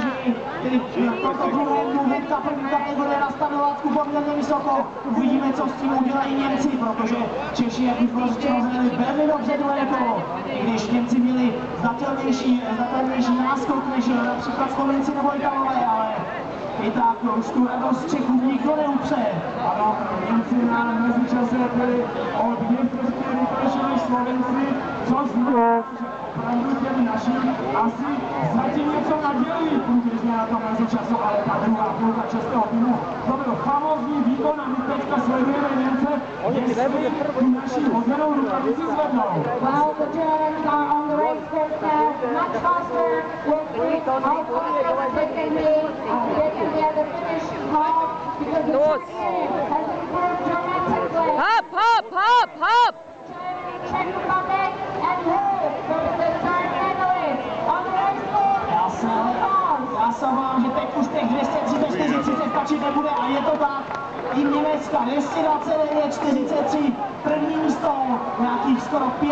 soupeři, který v tomto druhém hnedka první kategorie na startovácku poměrně vysoko. Uvidíme, co s tím udělají Němci, protože Češi, jak už bylo řečeno, zvedli velmi dobře druhé kolo. Když Němci měli zdatelnější náskok než například Slovenci nebo Italové, ale i tak už tu radost Čechů nikdo neupře. Ano, Němci na mezičase byli o 2 vteřiny rychlejší než Slovenci, což znamená, že opravdu těm našim asi zatím něco nadělí průběžně na tom mezičasu, ale ta druhá půlka českého týmu, to byl famózní výkon a my teďka sledujeme Němce, jestli tu naši hozenou rukavici zvednou. Well, the Germans are on the race course now, much faster with overtaking me. They can be at the finish hard because the Czech has improved dramatically. Hop, hop, hop, hop! Czech Republic and who is the third medalist on the race course? Já se obávám, že teď už těch 234 stačit nebude a je to tak. Tým Německa 229, 43, první místo, nějakých skoro 5